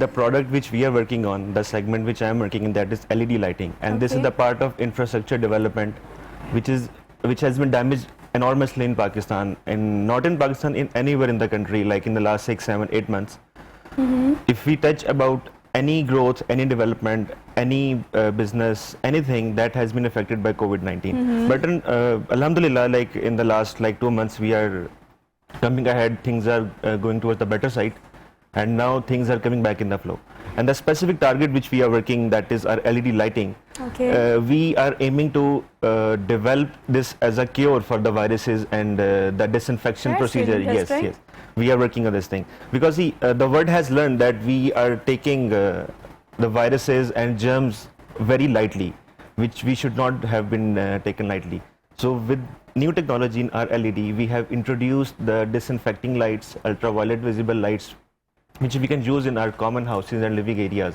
the product which we are working on, the segment which I am working in, that is LED lighting, and this is the part of infrastructure development which has been damaged enormously in Pakistan, and not in Pakistan, in anywhere in the country, like in the last 6, 7, 8 months. If we touch about any growth, any development, any business, anything that has been affected by COVID-19, but alhamdulillah, like in the last 2 months we are coming ahead, things are going towards the better side. And now things are coming back in the flow. And the specific target which we are working, that is our LED lighting. Okay. We are aiming to develop this as a cure for the viruses and the disinfection procedure. Yes, yes. We are working on this thing because see, the world has learned that we are taking the viruses and germs very lightly, which we should not have been taken lightly. So with new technology in our LED, we have introduced the disinfecting lights, ultraviolet visible lights, which we can use in our common houses and living areas.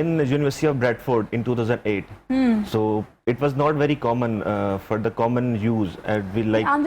in University of Bradford in 2008. So it was not very common for the common use. We like. I'm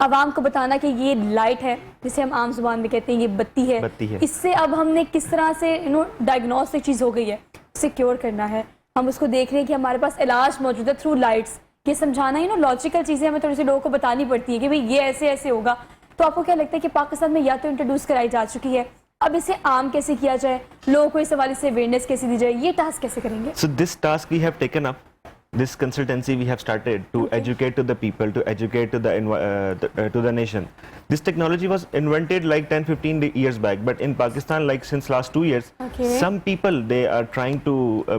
عوام کو بتانا کہ یہ light ہے جسے ہم عام زبان میں کہتے ہیں یہ بتی ہے, اس سے اب ہم نے کس طرح سے ڈائگنوسٹک چیز ہو گئی ہے, اسے کیور کرنا ہے. ہم اس کو دیکھ رہے ہیں کہ ہمارے پاس علاج موجود ہے تھرو لائٹس. یہ سمجھانا ہی لاجیکل چیزیں ہمیں تھوڑی سی لوگوں کو بتانی پڑتی ہیں کہ بھئی یہ ایسے ایسے ہوگا. تو آپ کو کیا لگتا ہے کہ پاکستان میں یا تو انٹروڈیوس کرائی جا چکی ہے, اب اسے عام کیسے کیا جائے, لوگوں کو اس حوالے سے اویئرنیس کیسے دی جائے, یہ ٹاسک کیسے کریں گے؟ So this task we have taken up, this consultancy we have started to educate to the people, to educate to the nation. This technology was invented like 10-15 years back, but in Pakistan, like since last 2 years, some people they are trying to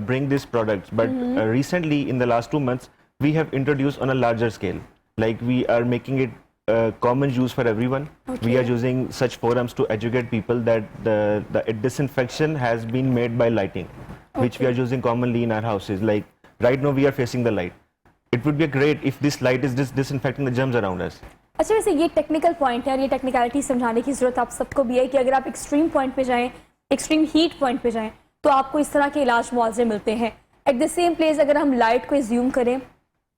bring these products, but recently in the last 2 months we have introduced on a larger scale. Like we are making it common use for everyone. We are using such forums to educate people that the disinfection has been made by lighting, which we are using commonly in our houses. Like right now we are facing the light. It would be great if this light is disinfecting the germs around us. اچھا ویسے یہ technical point ہے اور یہ technicality سمجھانے کی ضرورت آپ سب کو بھی ہے کہ اگر آپ ایکسٹریم پوائنٹ پہ جائیں, ایکسٹریم ہیٹ پوائنٹ پہ جائیں تو آپ کو اس طرح کے علاج معاوضے ملتے ہیں. ایٹ دا سیم پلیس اگر ہم لائٹ کو ایزیوم کریں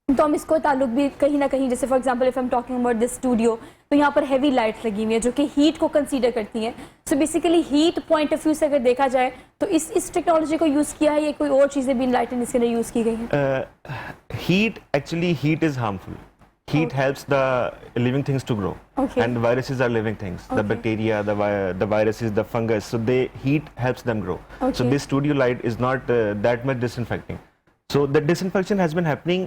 تو ہم اس کو تعلق بھی کہیں نہ کہیں, جیسے for example if am talking about this studio, تو یہاں پر ہیوی لائٹ لگی ہوئی ہے جو کہ ہیٹ کو کنسیڈر کرتی ہیں. So basically that point of view سے اگر دیکھا جائے تو اس ٹیکنالوجی کو یوز کیا ہے یا کوئی اور چیزیں بھی لائٹنگ اس کے لیے یوز کی گئی ہیں؟ Heat is harmful. Heat helps the living things to grow, and viruses are living things. The bacteria, the viruses, the fungus. So heat helps them grow. So this studio light is not that much disinfecting. So the disinfection has been happening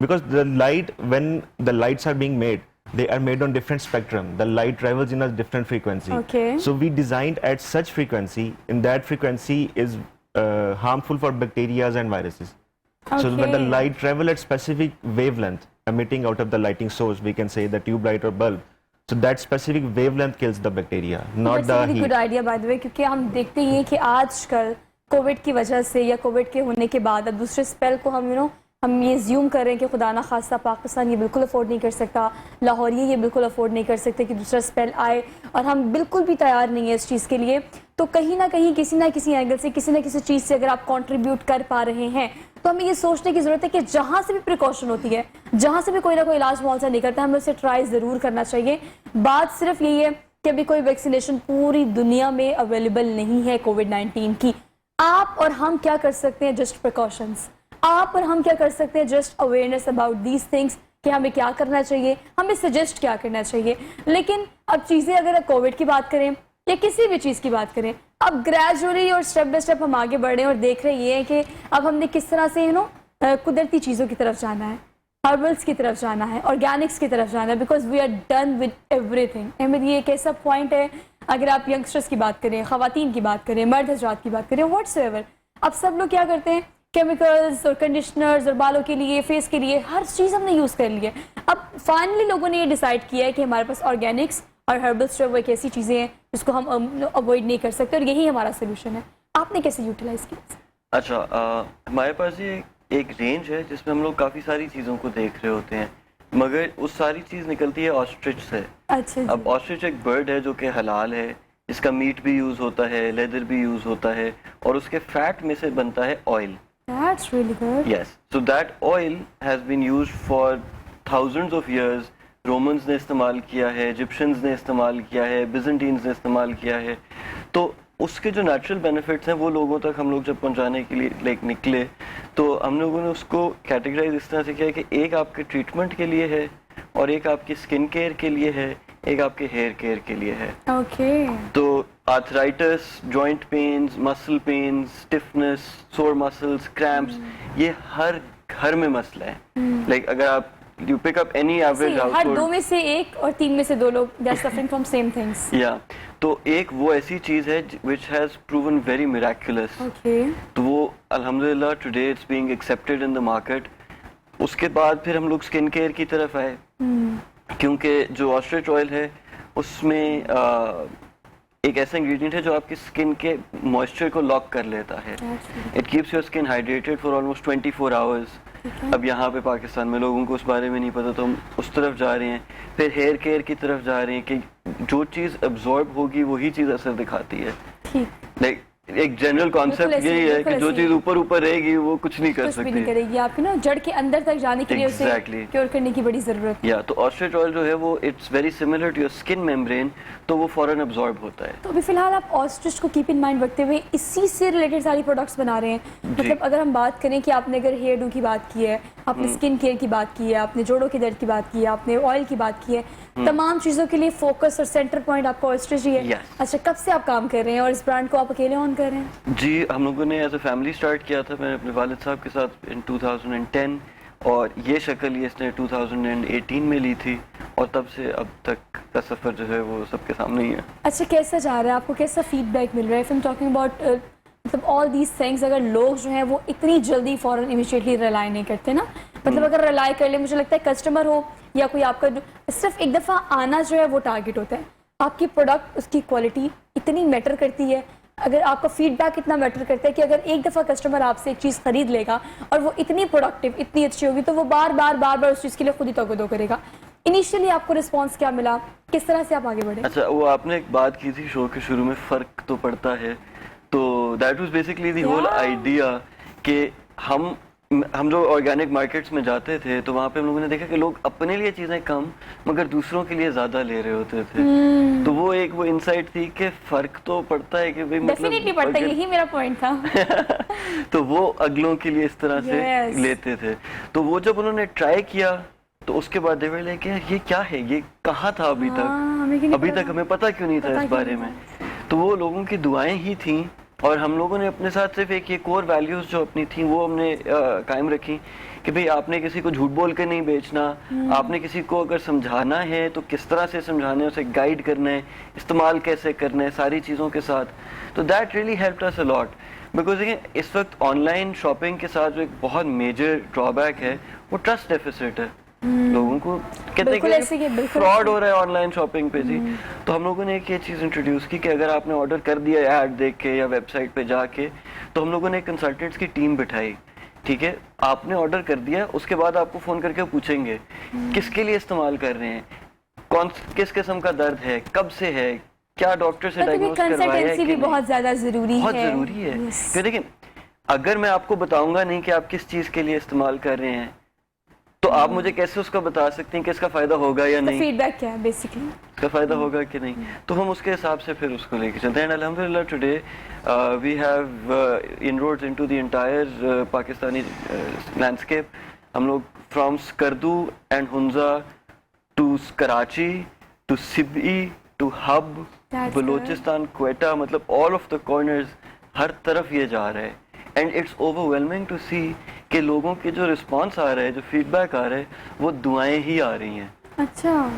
because the light, when the lights are being made, they are made on different spectrum. The light travels in a different frequency. So we designed at such frequency. In that frequency is harmful for bacteria and viruses. So when the light travel at specific wavelength, emitting out of the lighting source, we can say the tube light or bulb. So that specific wavelength kills the bacteria, not the heat. That's a good idea by the way, کیونکہ ہم دیکھتے ہیں کہ آج کل Covid کی وجہ سے یا کووڈ کے ہونے کے بعد اب دوسرے اسپیل کو ہم یہ زیوم کر رہے ہیں کہ خدا نہ خواستہ پاکستان یہ بالکل افورڈ نہیں کر سکتا, لاہور یہ بالکل افورڈ نہیں کر سکتے کہ دوسرا اسپیل آئے, اور ہم بالکل بھی تیار نہیں ہیں اس چیز کے لیے. تو کہیں نہ کہیں کسی نہ کسی اینگل سے کسی نہ کسی چیز سے اگر آپ کنٹریبیوٹ کر پا رہے ہیں تو ہمیں یہ سوچنے کی ضرورت ہے کہ جہاں سے بھی پریکاشن ہوتی ہے, جہاں سے بھی کوئی نہ کوئی علاج معاوضہ نکلتا ہے, ہمیں اسے ٹرائی ضرور کرنا چاہیے. بات صرف یہی ہے کہ ابھی کوئی ویکسینیشن پوری دنیا میں اویلیبل نہیں ہے کووڈ-19 کی. آپ اور ہم کیا کر سکتے ہیں؟ Just precautions. آپ اور ہم کیا کر سکتے ہیں؟ Just awareness about these things کہ ہمیں کیا کرنا چاہیے, ہمیں سجیسٹ کیا کرنا چاہیے. لیکن اب چیزیں اگر کووڈ کی بات کریں یا کسی بھی چیز کی بات کریں, اب گریجولی اور اسٹیپ بائی اسٹیپ ہم آگے بڑھ رہے ہیں اور دیکھ رہے یہ ہیں کہ اب ہم نے کس طرح سے قدرتی چیزوں کی طرف جانا ہے, ہربلس کی طرف جانا ہے, آرگینکس کی طرف جانا ہے, because we are done with ایوری تھنگ. احمد یہ ایک ایسا پوائنٹ ہے, اگر آپ ینگسٹرس کی بات کریں, خواتین کی بات کریں, مرد حضرات کی بات کریں, واٹس ایور, اب سب لوگ کیا کرتے ہیں؟ کیمیکلز اور کنڈیشنرز اور بالوں کے لیے, فیس کے لیے, ہر چیز ہم نے یوز کر لی ہے. اب فائنلی لوگوں نے یہ ڈیسائیڈ کیا ہے کہ ہمارے پاس آرگینکس اور ہربلس جو وہ ایک ایسی چیزیں ہیں جس کو ہم اوائڈ نہیں کر سکتے, اور یہی ہمارا سولوشن ہے. آپ نے کیسے یوٹیلائز کیا؟ اچھا, ہمارے پاس یہ ایک رینج ہے جس میں ہم لوگ کافی ساری چیزوں کو دیکھ رہے ہوتے ہیں, مگر اس ساری چیز نکلتی ہے آسٹرچ سے. اچھا, اب آسٹرچ ایک برڈ ہے جو کہ حلال ہے, اس کا میٹ بھی یوز ہوتا ہے, لیدر بھی یوز ہوتا ہے, اور اس کے فیٹ میں سے بنتا ہے oil. That's really good. Yes. So that oil has been used for thousands of years. Romans نے استعمال کیا ہے, ایجپشنز نے استعمال کیا ہے, بیزنٹینز نے استعمال کیا ہے. تو اس کے جو نیچرل بینیفٹس ہیں وہ لوگوں تک ہم لوگ جب پہنچانے کے لیے نکلے تو ہم لوگوں نے اس کو کیٹیگرائز اس طرح سے کیا کہ ایک آپ کے ٹریٹمنٹ کے لیے ہے, اور ایک آپ کی اسکن کیئر کے لیے ہے, ایک آپ کے ہیئر کیئر کے لیے ہے. تو آرتھرائٹس, جوائنٹ پینز, مسل پینز, اسٹفنس, سور مسلس, کریمپس, یہ ہر گھر میں مسئلہ ہے. لائک اگر آپ you pick up any average household, ہر دو میں سے ایک اور تین میں سے دو لوگ they are suffering from same things. Yeah. تو ایک وہ ایسی چیز ہے which has proven very miraculous. تو وہ الحمدللہ today it's being accepted in the market. اس کے بعد پھر ہم لوگ اسکن کیئر کی طرف آئے, کیونکہ جو آسٹرچ آئل ہے اس میں ایک ایسا انگریڈینٹ ہے جو آپ کی اسکن کے موئسچر کو لاک کر لیتا ہے. It keeps your skin hydrated for almost 24 hours. اب یہاں پہ پاکستان میں لوگوں کو اس بارے میں نہیں پتا, تو ہم اس طرف جا رہے ہیں. پھر ہیئر کیئر کی طرف جا رہے ہیں کہ جو چیز ابزارب ہوگی وہی چیز اثر دکھاتی ہے. لائک ایک جنرل کانسیپٹ ایسے ہی، یہی ہے بالکل کہ جو ایسے ہی۔ چیز اوپر اوپر رہے گی وہ کچھ نہیں کر کچھ بھی نہیں سکتی. کرے گی آپ کی نا جڑ کے اندر تک جانے کے لیے اسے Exactly. کیور کرنے کی بڑی ضرورت ہے. یا تو آسٹریچ آئل جو ہے وہ it's very similar to your skin membrane, تو وہ فوراً ابزارب ہوتا ہے. تو ابھی فی الحال آپ آسٹرچ کو کیپ ان مائنڈ رکھتے ہوئے اسی سے ریلیٹڈ ساری پروڈکٹس بنا رہے ہیں. مطلب اگر ہم بات کریں کہ آپ نے اگر ہیئر ڈو کی بات کی ہے, آپ نے اسکن کیئر کی بات کی ہے, آپ نے جوڑوں کے درد کی بات کی ہے, آپ نے آئل کی بات کی ہے, تمام چیزوں کے لیے فوکس اور سینٹر پوائنٹ آپ کو آسٹرچ ہی ہے. Yes. اچھا, کب سے آپ کام کر رہے ہیں اور اس برانڈ کو آپ اکیلے آن کر رہے ہیں؟ جی, ہم لوگوں نے ایز اے فیملی اسٹارٹ کیا تھا, میں نے اپنے والد صاحب کے ساتھ ان 2010, اور یہ شکل یہ اس نے 2018 میں لی تھی, اور تب سے اب تک کا سفر جو ہے وہ سب کے سامنے ہی ہے. اچھا, کیسا جا رہا ہے, آپ کو کیسا فیڈ بیک مل رہا ہے؟ فیم ٹاکنگ اباؤٹ مطلب آل دیز تھنگس, اگر لوگ جو ہیں وہ اتنی جلدی فوراً امیڈیٹلی ریلائی نہیں کرتے نا, مطلب اگر ریلائی کر لیں, مجھے لگتا ہے کسٹمر ہو یا کوئی آپ کا صرف ایک دفعہ آنا جو ہے وہ ٹارگیٹ ہوتا ہے. آپ کی پروڈکٹ, اس کی کوالٹی اتنی میٹر کرتی ہے, اگر آپ کا فیڈ بیک اتنا میٹر کرتا ہے کہ اگر ایک دفعہ کسٹمر آپ سے ایک چیز خرید لے گا اور وہ اتنی پروڈکٹیو, اتنی اچھی ہوگی, تو وہ بار بار اس چیز کے لیے خود ہی توقع کرے گا. انیشیلی آپ کو رسپانس کیا ملا, کس طرح سے آپ آگے بڑھے؟ اچھا, وہ آپ نے ایک بات کی تھی شو کے شروع میں, فرق تو پڑتا ہے, تو that was basically the whole idea کہ ہم جو آرگینک مارکیٹس میں جاتے تھے تو وہاں پہ ہم لوگوں نے دیکھا کہ لوگ اپنے لیے چیزیں کم مگر دوسروں کے لیے زیادہ لے رہے ہوتے تھے. تو وہ ایک وہ انسائٹ تھی کہ فرق تو پڑتا ہے کہ ڈیفینیٹلی پڑتا ہے, یہی میرا پوائنٹ تھا. تو وہ اگلوں کے لیے اس طرح سے لیتے تھے. تو وہ جب انہوں نے ٹرائی کیا تو اس کے بعد دیور لے کہ یہ کیا ہے, یہ کہاں تھا ابھی تک ہمیں پتہ کیوں نہیں تھا اس بارے میں. تو وہ لوگوں کی دعائیں ہی تھیں, اور ہم لوگوں نے اپنے ساتھ صرف ایک یہ کور ویلیوز جو اپنی تھیں وہ ہم نے قائم رکھی کہ بھئی آپ نے کسی کو جھوٹ بول کے نہیں بیچنا, آپ نے کسی کو اگر سمجھانا ہے تو کس طرح سے سمجھانا ہے, اسے گائیڈ کرنا ہے, استعمال کیسے کرنا ہے ساری چیزوں کے ساتھ. تو that really helped us a lot, because دیکھیں اس وقت آن لائن شاپنگ کے ساتھ جو ایک بہت میجر ڈرا بیک ہے وہ ٹرسٹ ڈیفیسٹ ہے. لوگوں کو کہتے ہیں کہ فراڈ ہو رہا ہے آن لائن شاپنگ پہ. جی, تو ہم لوگوں نے ایک یہ چیز انٹروڈیوس کی کہ اگر آپ نے آرڈر کر دیا ایڈ دیکھ کے یا ویب سائٹ پہ جا کے, تو ہم لوگوں نے ایک کنسلٹنٹس کی ٹیم بٹھائی. ٹھیک ہے, آپ نے آرڈر کر دیا, اس کے بعد آپ کو فون کر کے پوچھیں گے کس کے لیے استعمال کر رہے ہیں, کس قسم کا درد ہے, کب سے ہے, کیا ڈاکٹر سے ڈائگنوز کروایا ہے کہ نہیں. بہت زیادہ ضروری ہے, بہت ضروری ہے. کہ دیکھیں اگر میں آپ کو بتاؤں گا نہیں کہ آپ کس چیز کے لیے استعمال کر رہے ہیں, تو آپ مجھے کیسے اس کا بتا سکتے ہیں کہ اس کا فائدہ ہوگا یا نہیں, فیڈ بیک کیا ہے بیسیکلی, اس کا فائدہ ہوگا کہ نہیں. تو ہم اس کے حساب سے پھر اس کو لے کے چلتے ہیں. الحمدللہ today we have inroads into the entire Pakistani landscape. ہم لوگ from Skardu and Hunza to Karachi to Sibi to Hub, Balochistan, Quetta, مطلب آل آف دا کارنرز, ہر طرف یہ جا رہا ہے. اینڈ اٹس اوورwhelming ٹو سی کہ لوگوں کے جو رسپانس آ رہا ہے, جو فیڈ بیک آ رہا ہے, وہ دعائیں ہی آ رہی ہیں. اچھا,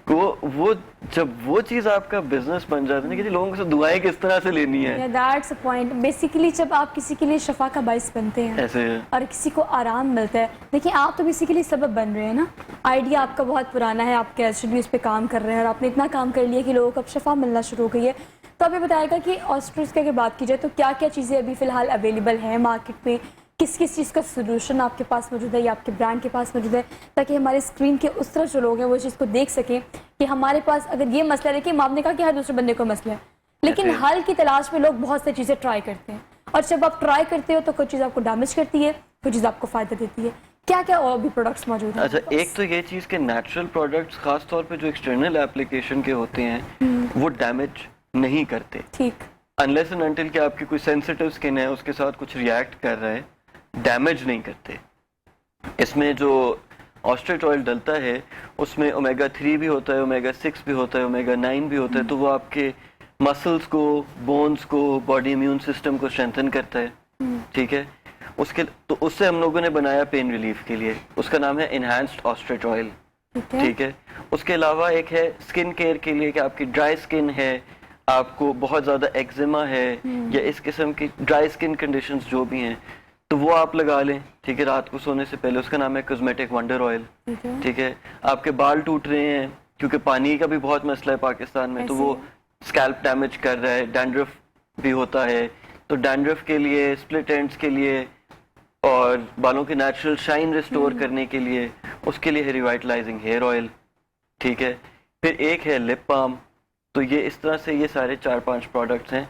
وہ جب وہ چیز آپ کا بزنس بن جاتا ہے کہ لوگوں سے دعائیں کس طرح سے لینی ہے. That's a point. بیسیکلی جب آپ کسی کے لیے شفا کا باعث بنتے ہیں ایسے اور کسی کو آرام ملتا ہے, دیکھیں آپ تو بیسیکلی سبب بن رہے ہیں نا. آئیڈیا آپ کا بہت پرانا ہے, آپ کیسٹلی اس پہ کام کر رہے ہیں, اور آپ نے اتنا کام کر لیا کہ لوگوں کو اب شفا ملنا شروع ہو گئی ہے. تو آپ یہ بتائے گا کہ آسٹرچ کی اگر بات کی جائے تو کیا کیا چیزیں ابھی فی الحال اویلیبل ہیں مارکیٹ میں, کس چیز کا سولوشن آپ کے پاس موجود ہے یا آپ کے برانڈ کے پاس موجود ہے, تاکہ ہمارے اسکرین کے اس طرح جو لوگ ہیں وہ چیز کو دیکھ سکیں کہ ہمارے پاس اگر یہ مسئلہ ہے, کہ آپ نے کہا کہ ہر دوسرے بندے کو مسئلہ ہے, لیکن حل کی تلاش میں لوگ بہت سی چیزیں ٹرائی کرتے ہیں, اور جب آپ ٹرائی کرتے ہو تو کوئی چیز آپ کو ڈیمیج کرتی ہے, کوئی چیز آپ کو فائدہ دیتی ہے. کیا کیا اور بھی پروڈکٹس موجود ہیں؟ اچھا, ایک تو یہ چیز کہ نیچرل پروڈکٹس خاص طور پہ جو ایکسٹرنل ایپلیکیشن کے ہوتے ہیں وہ ڈیمیج نہیں کرتے. ٹھیک, انلیس اینڈ انٹل کہ آپ کی کوئی سینسیٹیو اسکن ہے, اس کے ساتھ کچھ ریئیکٹ کر رہا ہے, ڈیمیج نہیں کرتے. اس میں جو آسٹرچ آئل ڈلتا ہے اس میں اومیگا 3 بھی ہوتا ہے, اومیگا 6 بھی ہوتا ہے, اومیگا 9 بھی ہوتا ہے. تو وہ آپ کے مسلس کو, بونز کو, باڈی امیون سسٹم کو اسٹرینتھن کرتا ہے. ٹھیک ہے, تو اس سے ہم لوگوں نے بنایا پین ریلیف کے لیے, اس کا نام ہے انہینسڈ آسٹرچ آئل. ٹھیک ہے, اس کے علاوہ ایک ہے اسکن کیئر کے لیے کہ آپ کی ڈرائی اسکن ہے, آپ کو بہت زیادہ ایگزیما ہے یا اس قسم کی ڈرائی اسکن کنڈیشنز جو بھی ہیں, تو وہ آپ لگا لیں. ٹھیک ہے, رات کو سونے سے پہلے. اس کا نام ہے کاسمیٹک ونڈر آئل. ٹھیک ہے, آپ کے بال ٹوٹ رہے ہیں کیونکہ پانی کا بھی بہت مسئلہ ہے پاکستان میں, تو وہ اسکیلپ ڈیمیج کر رہا ہے, ڈینڈرف بھی ہوتا ہے, تو ڈینڈرف کے لیے, اسپلٹ اینڈس کے لیے, اور بالوں کے نیچرل شائن ریسٹور کرنے کے لیے اس کے لیے ہے ریوائٹلائزنگ ہیئر آئل. ٹھیک ہے, پھر ایک ہے لپ بام. تو یہ اس طرح سے یہ سارے 4-5 پروڈکٹس ہیں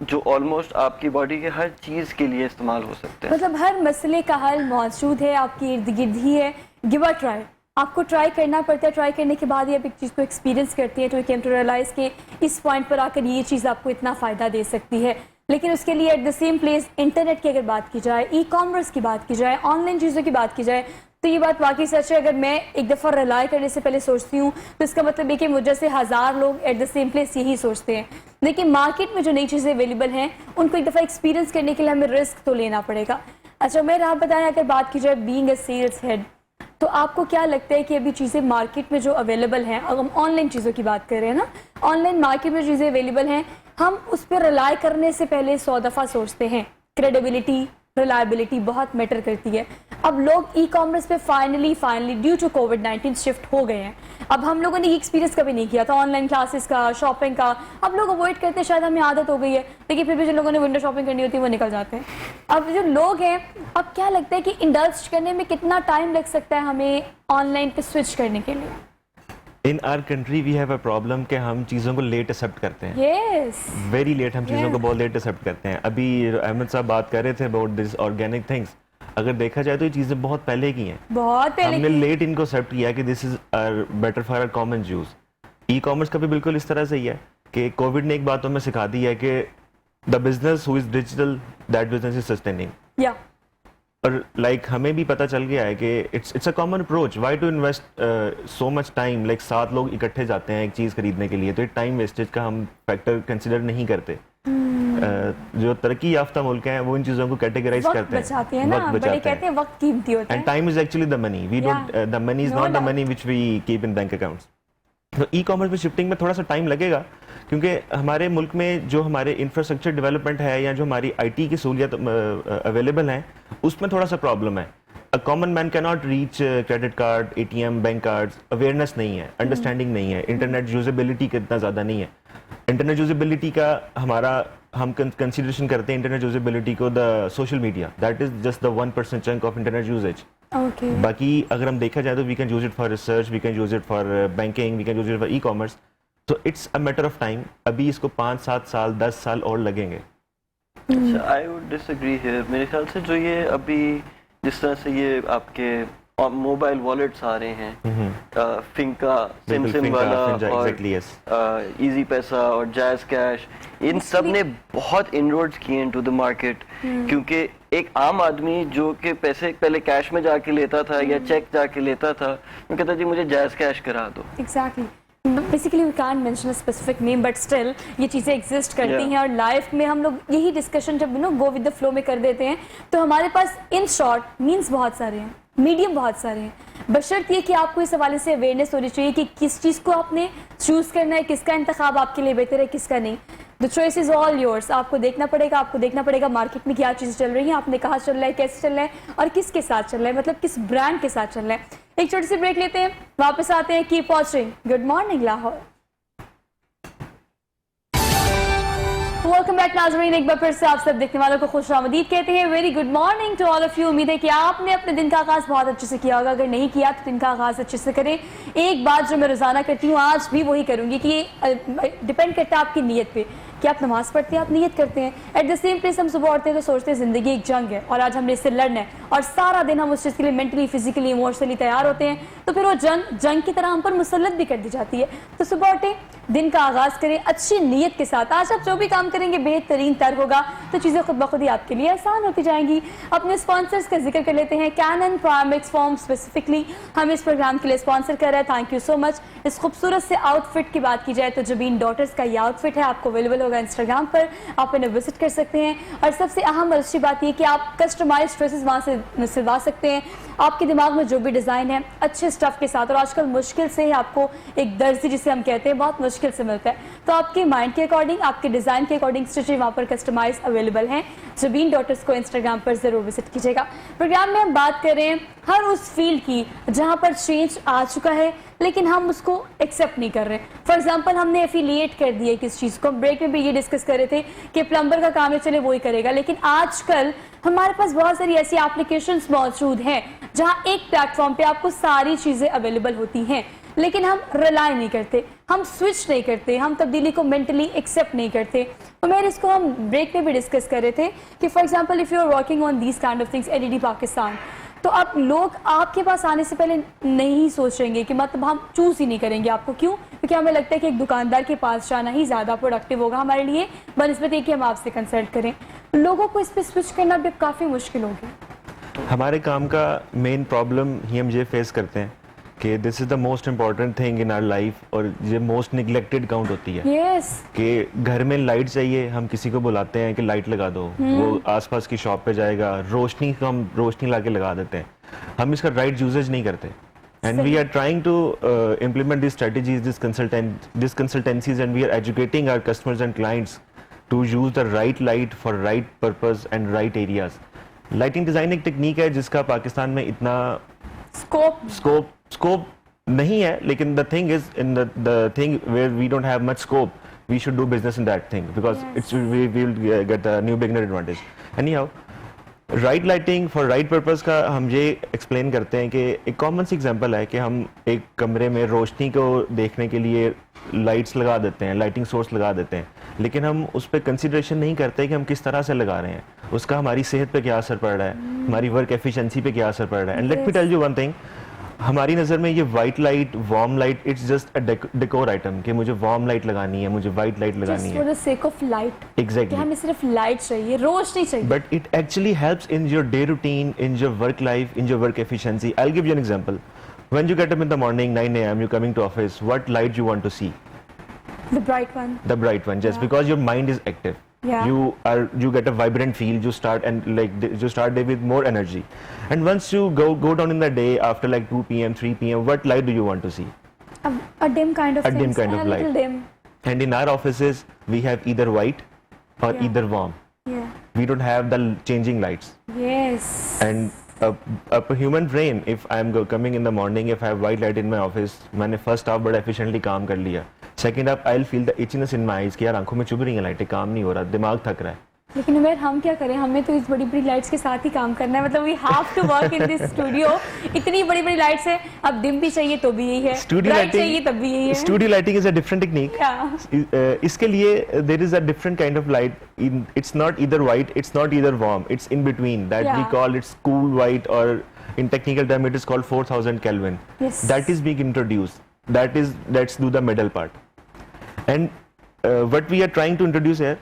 جو آلموسٹ آپ کی باڈی کے ہر چیز کے لیے استعمال ہو سکتے ہیں. مطلب ہر مسئلے کا حل موجود ہے آپ کے ارد گرد ہی ہے. Give a try. آپ کو ٹرائی کرنا پڑتا ہے, ٹرائی کرنے کے بعد ہی آپ ایک چیز کو ایکسپیرینس کرتی ہیں تو کیم ٹو ریئلائز کہ اس پوائنٹ پر آ کر یہ چیز آپ کو اتنا فائدہ دے سکتی ہے. لیکن اس کے لیے at the same place internet کی اگر بات کی جائے, ای کامرس کی بات کی جائے, آن لائن چیزوں کی بات کی جائے, تو یہ بات واقعی سچ ہے. اگر میں ایک دفعہ ریلائی کرنے سے پہلے سوچتی ہوں تو اس کا مطلب یہ کہ مجھے سے 1000 لوگ ایٹ دا سیم پلیس یہی سوچتے ہیں. لیکن مارکیٹ میں جو نئی چیزیں اویلیبل ہیں ان کو ایک دفعہ ایکسپیرینس کرنے کے لیے ہمیں رسک تو لینا پڑے گا. اچھا میرا آپ بتائیں, اگر بات کی جائے بینگ اے سیلز ہیڈ, تو آپ کو کیا لگتا ہے کہ ابھی چیزیں مارکیٹ میں جو اویلیبل ہیں, اگر ہم آن لائن چیزوں کی بات کر رہے ہیں نا, آن لائن مارکیٹ میں چیزیں اویلیبل ہیں, ہم اس پہ ریلائی کرنے سے پہلے 100 دفعہ سوچتے ہیں. کریڈیبلٹی, ریلائبلٹی بہت میٹر کرتی ہے. اب لوگ ای کامرس پہ فائنلی ڈیو ٹو کووڈ-19 شفٹ ہو گئے ہیں. اب ہم لوگوں نے یہ ایکسپیرینس کبھی نہیں کیا تھا آن لائن کلاسز کا, شاپنگ کا. اب لوگ اوائڈ کرتے ہیں, شاید ہمیں عادت ہو گئی ہے, لیکن پھر بھی جن لوگوں نے ونڈو شاپنگ کرنی ہوتی ہے وہ نکل جاتے ہیں. اب جو لوگ ہیں, اب کیا لگتا ہے کہ انڈلج کرنے میں کتنا ٹائم لگ سکتا ہے ہمیں آن لائن پہ سوئچ کرنے کے لیے؟ In our country we have a problem کہ ہم چیزوں کو لیٹ ایکسیپٹ کرتے ہیں. یس, ویری لیٹ, ہم چیزوں کو بہت لیٹ ایکسیپٹ کرتے ہیں. ابھی احمد صاحب بات کر رہے تھے اباؤٹ دس آرگینک تھنگس. اگر دیکھا جائے تو یہ چیزیں بہت پہلے کی ہیں, بہت پہلے ہم نے لیٹ ان کو ایکسیپٹ کیا کہ this is better for common use. E commerce کا بھی بالکل اس طرح سے ہی ہے کہ کووڈ نے ایک بات ہمیں سکھا دی ہے کہ the business who is digital that business is sustaining. یا اور لائک ہمیں بھی پتہ چل گیا ہے کہ it's a common approach. Why to invest so much time, like 7 لوگ اکٹھے جاتے ہیں ایک چیز خریدنے کے لیے, تو ایک ٹائم ویسٹیج کا ہم فیکٹر کنسیڈر نہیں کرتے. جو ترقی یافتہ ملک ہیں وہ ان چیزوں کو کیٹیگرائز کرتے ہیں, بچاتے ہیں نا, بڑے کہتے ہیں وقت قیمتی ہوتا ہے. And time is actually the money. We don't, the money is not the money which we keep in bank accounts. تو ای کامرس میں شفٹنگ میں تھوڑا سا ٹائم لگے گا, کیونکہ ہمارے ملک میں جو ہمارے انفراسٹرکچر ڈیولپمنٹ ہے یا جو ہماری آئی ٹی کی سہولیات اویلیبل ہیں اس میں تھوڑا سا پرابلم ہے. کامن مین کی not reach credit card, A T M, bank card. Awareness نہیں ہے, انڈرسٹینڈنگ نہیں ہے, انٹرنیٹ یوزیبلٹی کا اتنا زیادہ نہیں ہے. انٹرنیٹ یوزیبلٹی کا ہم کنسیڈریشن کرتے ہیں انٹرنیٹ یوزیبلٹی کو the social media, that is just the 1% chunk of internet usage. باقی اگر ہم دیکھا جائے تو we can use it for research, we can use it for banking, we can use it for e commerce. تو it's a matter of time. ابھی اس کو 5-7 سال 10 سال اور لگیں گے. I would disagree here. میرے خیال سے جو یہ ابھی جس طرح سے یہ آپ کے موبائل والیٹس آ رہے ہیں, فنکا, سم والا اور ایزی پیسہ اور جائز کیش, ان سب نے بہت انروڈز کیے انٹو دی مارکیٹ. کیونکہ ایک عام آدمی جو کہ پیسے پہلے کیش میں جا کے لیتا تھا یا چیک جا کے لیتا تھا, وہ کہتا جی مجھے جائز کیش کرا دو. Exactly. Basically we can't mention a specific name, but still یہ چیزیں ایگزسٹ کرتی ہیں. اور لائف میں ہم لوگ یہی ڈسکشن جب گو ود دا فلو میں کر دیتے ہیں تو ہمارے پاس ان شارٹ مینس بہت سارے ہیں, میڈیم بہت سارے ہیں, بشرط یہ کہ آپ کو اس حوالے سے اویئرنیس ہونی چاہیے کہ کس چیز کو آپ نے چوز کرنا ہے, کس کا انتخاب آپ کے لیے بہتر ہے, کس کا نہیں. The choice is all yours. آپ کو دیکھنا پڑے گا مارکیٹ میں کیا چیزیں چل رہی ہیں, آپ نے کہاں چل رہا ہے, کیسے چل رہا ہے اور کس کے ساتھ چل رہا ہے, مطلب کس برانڈ کے ساتھ چل رہا ہے. ایک چھوٹی سی بریک لیتے ہیں, واپس آتے ہیں. Keep watching good morning Lahore. Welcome back ناظرین, ایک بار پھر سے آپ سب دیکھنے والوں کو خوش آمدید کہتے ہیں. Very good morning to all of you. امید ہے کہ آپ نے اپنے دن کا آغاز بہت اچھے سے کیا ہوگا. اگر نہیں کیا تو دن کا آغاز اچھے سے کریں. ایک بات جو میں روزانہ کرتی ہوں آج بھی وہی کروں گی کہ ڈپینڈ کرتا ہے آپ کی نیت پہ کہ آپ نماز پڑھتے ہیں, آپ نیت کرتے ہیں. ایٹ دا سیم پلیس ہم صبح اٹھتے ہیں تو سوچتے ہیں زندگی ایک جنگ ہے اور آج ہم نے اس سے لڑنا ہے, اور سارا دن ہم اس چیز کے لیے مینٹلی, فزیکلی, ایموشنلی تیار ہوتے ہیں. تو پھر وہ جنگ کی طرح ہم پر مسلط بھی کر دی جاتی ہے. تو صبح اٹھیں, دن کا آغاز کریں اچھی نیت کے ساتھ. آج آپ جو بھی کام کریں گے بہترین تر ہوگا, تو چیزیں خود بخود ہی آپ کے لیے آسان ہوتی جائیں گی. اپنے اسپانسرز کا ذکر کر لیتے ہیں. کینن پرائمکس فارم اسپیسیفکلی ہمیں اس پروگرام کے لیے اسپانسر کر رہا ہے. تھینک یو سو مچ. اس خوبصورت سے آؤٹ فٹ کی بات کی جائے تو جبین ڈاٹرز کا یہ آؤٹ فٹ ہے, آپ کو اویلیبل ہوگا انسٹاگرام پر, آپ انہیں وزٹ کر سکتے ہیں. اور سب سے اہم اور اچھی بات یہ کہ آپ کسٹمائز ڈریسز وہاں سے سلوا سکتے ہیں. آپ کے دماغ میں جو بھی ڈیزائن ہے اچھے اسٹف کے ساتھ, اور آج کل مشکل سے آپ کو ایک درزی جسے ہم کہتے ہیں بہت مشکل سے ملتا ہے, تو آپ کے مائنڈ کے اکارڈنگ, آپ کے ڈیزائن کے اکارڈنگ اسٹچیں وہاں پر کسٹمائز اویلیبل ہیں. جبین ڈاٹرز کو انسٹاگرام پر ضرور وزٹ کیجیے گا. پروگرام میں ہم بات کر رہے ہیں ہر اس فیلڈ کی جہاں پر چینج آ چکا ہے لیکن ہم اس کو ایکسیپٹ نہیں کر رہے. فار ایگزامپل ہم نے ایفیلیٹ کر دیا کس چیز کو. بریک میں بھی یہ ڈسکس کر رہے تھے کہ پلمبر کا کام ہے, چلے وہی کرے گا, لیکن آج کل ہمارے پاس بہت ساری ایسی اپلیکیشنز موجود ہیں جہاں ایک پلیٹ فارم پہ آپ کو ساری چیزیں اویلیبل ہوتی ہیں, لیکن ہم ریلائی نہیں کرتے. ہم سوئچ نہیں کرتے, ہم تبدیلی کو مینٹلی ایکسیپٹ نہیں کرتے. اور میں اس کو ہم بریک میں بھی ڈسکس کر رہے تھے کہ for example if you are working on these kind of things LED Pakistan, تو اب لوگ آپ کے پاس آنے سے پہلے نہیں سوچیں گے کہ مطلب ہم چوز ہی نہیں کریں گے آپ کو. کیوں؟ کیونکہ ہمیں لگتا ہے کہ ایک دکاندار کے پاس جانا ہی زیادہ پروڈکٹیو ہوگا ہمارے لیے بنسبت یہ کہ ہم آپ سے کنسلٹ کریں. لوگوں کو اس پہ سوئچ کرنا بھی کافی مشکل ہوگی. ہمارے کام کا مین پرابلم ہی ہم یہ فیس کرتے ہیں کہ this is the most important thing in our life, اور یہ موسٹ نگلیکٹڈ کاؤنٹ ہوتی ہے. یس, کہ گھر میں لائٹ چاہیے, ہم کسی کو بلاتے ہیں کہ لائٹ لگا دو, وہ آس پاس کی شاپ پہ جائے گا, روشنی کو ہم روشنی لا کے لگا دیتے ہیں, ہم اس کا رائٹ یوزیج نہیں کرتے. And we are trying to implement these strategies, these consultancies, and we are educating our customers and clients to use the right light for right purpose and right areas. Lighting design ایک technique ہے جس کا پاکستان میں اتنا scope نہیں ہے, لیکن the thing is, in the thing where we don't have much scope, we should do business in that thing because we will get a new beginner advantage. Anyhow, right lighting for right purpose کا ہم یہ explain کرتے ہیں کہ ایک common سی example ہے کہ ہم ایک کمرے میں روشنی کو دیکھنے کے لیے لائٹس لگا دیتے ہیں, لائٹنگ سورس لگا دیتے ہیں, لیکن ہم اس پہ کنسیڈریشن نہیں کرتے کہ ہم کس طرح سے لگا رہے ہیں, اس کا ہماری صحت پہ کیا اثر پڑ رہا ہے, ہماری ورک ایفیشنسی پہ کیا اثر پڑ رہا ہے. And let me tell you one thing, ہماری نظر میں یہ white light, warm light, it's just a decor item کہ مجھے وارم لائٹ لگانی ہے, مجھے وائٹ لائٹ لگانی ہے, for the sake of light. Exactly, ہمیں صرف لائٹ چاہیے, روشنی چاہیے. But it actually helps in your day routine, in your work life, in your work efficiency. I'll give you an example. When you get up in the morning 9 a.m. you're coming to office, what light you want to see? The bright one. The bright one, just because your mind is active. Yeah. You get a vibrant feel, you start day with more energy. And once you go down in the day after like 2 p.m. 3 p.m. what light do you want to see? A dim kind of a dim kind of light. A little dim. And in our offices we have either white or either warm. Yeah. We don't have the changing lights. Yes. And a human brain, if I'm coming in the morning, if I have white light in my office, میں نے first half بڑا efficiently کام کر لیا, second half I'll feel the itchiness in my eyes کہ یار آنکھوں میں چبھ رہی ہیں لائٹیں, کام نہیں ہو رہا, دماغ تھک رہا ہے. لیکن عمیر ہم کیا کریں, ہمیں تو اس بڑی بڑی لائٹس کے ساتھ ہی کام کرنا ہے, مطلب we have to work in this studio. اتنی بڑی بڑی لائٹس ہیں, اب ڈم بھی چاہیے تو بھی یہی ہے, برائٹ چاہیے تب بھی یہی ہے. Studio lighting is a different technique. اس کے لیے there is a different kind of light. It's not either white, it's not either warm, it's in between. That we call it's cool white, اور in technical term it is called 4000 Kelvin. Yes. That is being introduced. Let's do the middle part. And what we are trying to introduce here,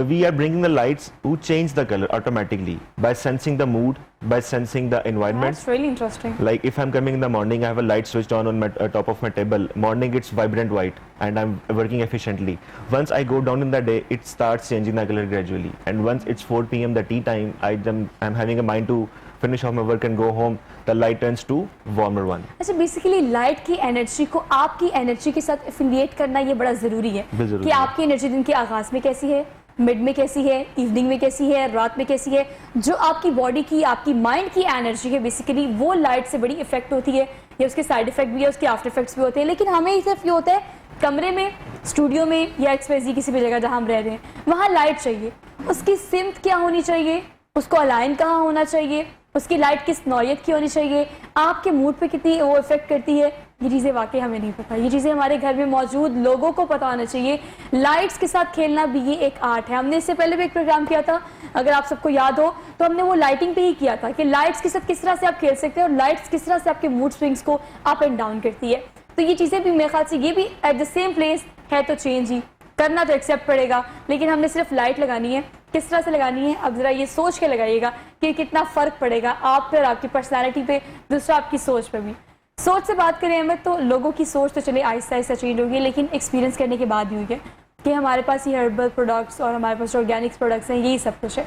we are bringing the lights who change the color automatically by sensing the mood, by sensing the environment. That's really interesting. Like if I'm coming in the morning, I have a light switched on my top of my table. Morning it's vibrant white and I'm working efficiently. Once I go down in the day, it starts changing the color gradually. And once it's 4 p.m. the tea time, I'm having a mind to finish off my work and go home, the light turns to warmer one. اچھا, basically light کی energy کو آپ کی energy کے ساتھ affiliate کرنا یہ بڑا ضروری ہے کہ آپ کی انرجی دن کے آغاز میں کیسی ہے, مڈ میں کیسی ہے, ایوننگ میں کیسی ہے, رات میں کیسی ہے. جو آپ کی باڈی کی, آپ کی مائنڈ کی انرجی ہے, بیسیکلی وہ لائٹ سے بڑی افیکٹ ہوتی ہے. یا اس کے سائڈ افیکٹ بھی ہے, اس کے آفٹر افیکٹس بھی ہوتے ہیں. لیکن ہمیں صرف یہ ہوتا ہے کمرے میں, اسٹوڈیو میں یا ایکسپریسی کسی بھی جگہ جہاں ہم رہ رہے ہیں, وہاں لائٹ چاہیے. اس کی سمت کیا ہونی چاہیے, اس کو الائن کہاں ہونا چاہیے, اس کی لائٹ کس نوعیت کی ہونی چاہیے, آپ کے موڈ پہ کتنی وہ افیکٹ کرتی ہے, یہ چیزیں واقعی ہمیں نہیں پتہ. یہ چیزیں ہمارے گھر میں موجود لوگوں کو پتہ ہونا چاہیے. لائٹس کے ساتھ کھیلنا بھی یہ ایک آرٹ ہے. ہم نے اس سے پہلے بھی ایک پروگرام کیا تھا, اگر آپ سب کو یاد ہو تو ہم نے وہ لائٹنگ پہ ہی کیا تھا کہ لائٹس کے ساتھ کس طرح سے آپ کھیل سکتے ہیں اور لائٹس کس طرح سے آپ کے موڈ سوئنگس کو اپ اینڈ ڈاؤن کرتی ہے. تو یہ چیزیں بھی میرے خیال سے یہ بھی ایٹ دا سیم پلیس ہے, تو چینج ہی کرنا تو ایکسیپٹ پڑے گا. لیکن ہم نے صرف لائٹ لگانی ہے, کس طرح سے لگانی ہے اب ذرا یہ سوچ کے لگائیے گا کہ کتنا فرق پڑے گا آپ پہ اور آپ کی پرسنالٹی پہ, دوسرا آپ کی سوچ پہ بھی. سوچ سے بات کریں احمد, تو لوگوں کی سوچ تو چلے آہستہ آہستہ چینج ہوگی, لیکن ایکسپیرینس کرنے کے بعد بھی ہوئی ہے کہ ہمارے پاس یہ ہربل پروڈکٹس اور ہمارے پاس آرگینکس پروڈکٹس ہیں, یہی سب کچھ ہے.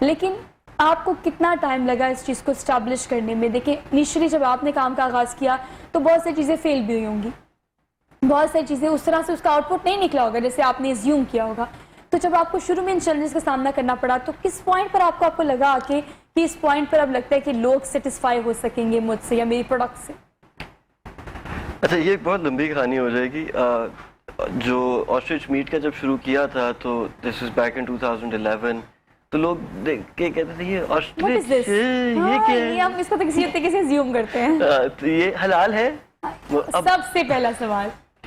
لیکن آپ کو کتنا ٹائم لگا اس چیز کو اسٹیبلش کرنے میں؟ دیکھیں انیشلی جب آپ نے کام کا آغاز کیا تو بہت سی چیزیں فیل بھی ہوئی ہوں گی, بہت ساری چیزیں اس طرح سے اس کا آؤٹ پٹ نہیں نکلا ہوگا جیسے آپ نے زیوم کیا ہوگا. تو جب آپ کو شروع میں ان چیلنجز کا سامنا کرنا پڑا تو کس پوائنٹ پر آپ کو لگا کہ اس پوائنٹ پر اب لگتا ہے کہ لوگ سیٹسفائی ہو سکیں گے مجھ سے یا میری پروڈکٹ سے؟ اچھا, یہ بہت لمبی کہانی ہو جائے گی. جو آسٹرچ میٹ کا جب شروع کیا تھا تو دس از بیک ان 2011, تو لوگ دیکھ کے کہتے تھے یہ آسٹرچ یہ کیا ہے, ہم اس کو تو کسی طریقے سے زیوم کرتے ہیں. تو یہ حلال ہے؟ سب سے پہلا سوال,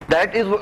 that is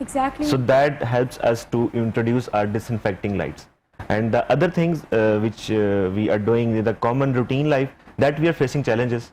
Exactly. So that helps us to introduce our disinfecting lights. And the other things which we are doing in the common routine life, that we are facing challenges.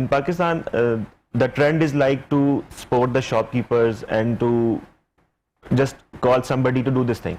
in Pakistan the trend is like to support the shopkeepers and to just call somebody to do this thing.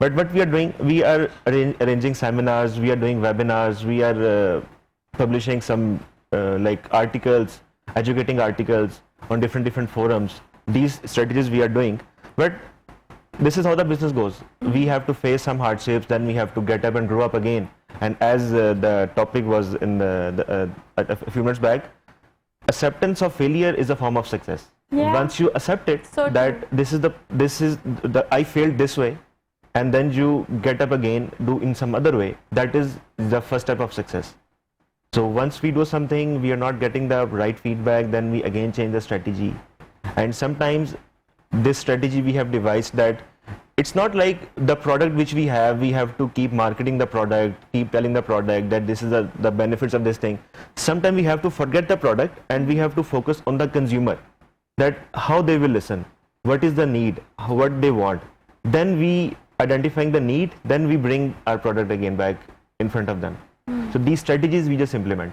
But what we are doing, we are arranging seminars, we are doing webinars, we are publishing some like articles, educating articles on different forums. These strategies we are doing, but this is how the business goes. We have to face some hardships, then we have to get up and grow up again. And as the topic was in a few minutes back, acceptance of failure is a form of success. Yeah. Once you accept it, So that this is the I failed this way, and then you get up again, do in some other way, that is the first step of success. So once we do something, we are not getting the right feedback, then we again change the strategy. And sometimes this strategy we have devised that it's not like the product which we have to keep marketing the product, keep telling the product that this is the benefits of this thing. Sometimes we have to forget the product and we have to focus on the consumer, that how they will listen, what is the need, what they want. Then we identifying the need, then we bring our product again back in front of them. So these strategies we just implement.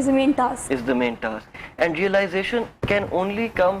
is the main task. is the main task. And realization can only come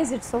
is it so?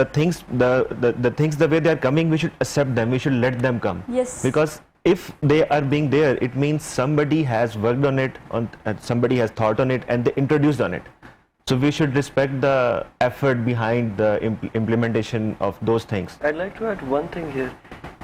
The things the way they are coming, we should accept them, we should let them come. Yes. Because if they are being there, it means somebody has worked on it, somebody has thought on it, and they introduced on it. So we should respect the effort behind the implementation of those things. I'd like to add one thing here,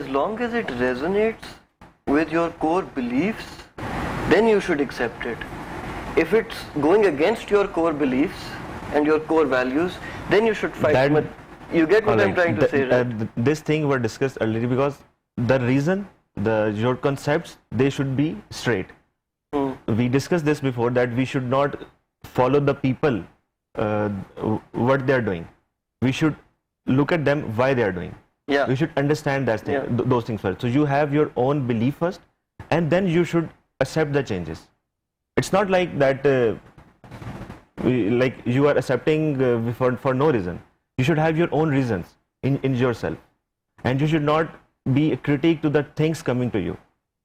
as long as it resonates with your core beliefs, then you should accept it. If it's going against your core beliefs and your core values, then you should fight. You get what I'm trying to say, right? This thing were discussed earlier because the reason, your concepts, they should be straight. We discussed this before, that we should not follow the people, what they are doing. We should look at them why they are doing. Yeah. We should understand that thing, Yeah. those things first. So you have your own belief first, and then you should accept the changes. It's not like that like you are accepting for no reason. You should have your own reasons in yourself, and you should not be a critic to the things coming to you.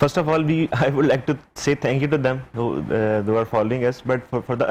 First of all, I would like to say thank you to them who are following us, but for the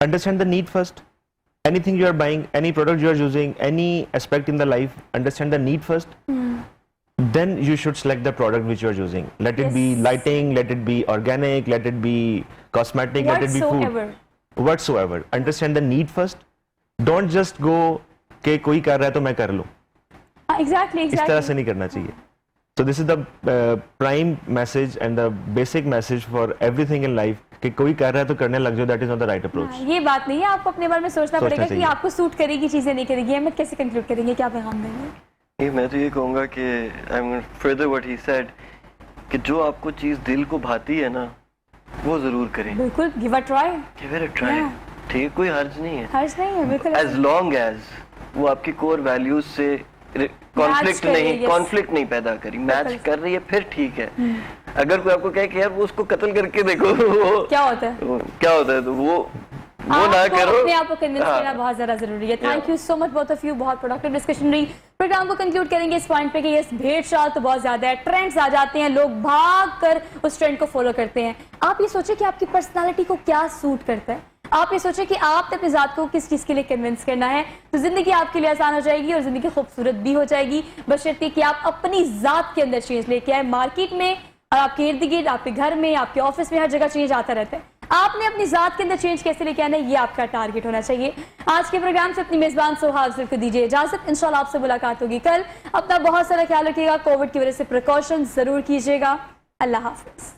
understand the need first. Anything you are buying, any product you are using, any aspect in the life, understand the need first. then you should select the product which you are using. Let it be Yes. lighting, let it be organic, let it be cosmetic, let it be Whatsoever. food. Whatsoever. Understand the need first. Don't just go کہ کوئی کر رہا ہے تو میں کر لوں. Exactly. اس طرح سے نہیں کرنا چاہیے. So this is the prime message and the basic message for everything in life کہ کوئی کر رہا ہے تو کرنے لگ جاؤ. That is not the right approach. یہ بات نہیں ہے, آپ کو اپنے بارے میں سوچنا پڑے گا کہ چاہیے. آپ کو سوٹ کرے گی چیزیں نہیں کرے گی. احمد کیسے کنکلوڈ کریں گے, کیا پیغام دیں گے؟ میں تو یہ کہوں گا کہ further what he said کہ جو آپ کو چیز دل کو بھاتی ہے نا وہ ضرور کریں. بالکل, give a try. Give it a try. ٹھیک, کوئی حرج نہیں ہے. حرج نہیں ہے, بالکل. As long as وہ آپ کی کور ویلیوز سے کانفلکٹ نہیں پیدا کری, میچ کر رہی ہے, پھر ٹھیک ہے. اگر کوئی آپ کو کہے کہ یار وہ اس کو قتل کر کے دیکھو کیا ہوتا ہے تو وہ نہ کرو. اپنے آپ کو کنونس کرنا بہت زیادہ ضروری ہے. Thank you so much both of you, بہت پروڈکٹیو ڈسکشن رہی. پروگرام کو کنکلوڈ کریں گے اس پوائنٹ پہ کہ یہ بھیڑ چال تو بہت زیادہ ہے, ٹرینڈز آ جاتے ہیں, لوگ بھاگ کر اس ٹرینڈ کو فالو کرتے ہیں. آپ یہ سوچیں کہ آپ کی پرسنالٹی کو کیا سوٹ کرتا ہے, آپ یہ سوچیں کہ آپ نے اپنی ذات کو کس چیز کے لیے کنونس کرنا ہے, تو زندگی آپ کے لیے آسان ہو جائے گی اور زندگی خوبصورت بھی ہو جائے گی, بشرطیکہ کہ آپ اپنی ذات کے اندر چینج لے کے آئے. مارکیٹ میں اور آپ کے ارد گرد, آپ کے گھر میں, آپ کے آفس میں, ہر جگہ چینج آتا رہتا ہے. آپ نے اپنی ذات کے اندر چینج کیسے لے کے آنا ہے, یہ آپ کا ٹارگٹ ہونا چاہیے. آج کے پروگرام سے اپنی میزبان سوہا افضل کو دیجیے اجازت. انشاءاللہ آپ سے ملاقات ہوگی کل. اپنا بہت سارا خیال رکھیے گا, کووڈ کی وجہ سے پریکاشن ضرور کیجیے گا. اللہ حافظ.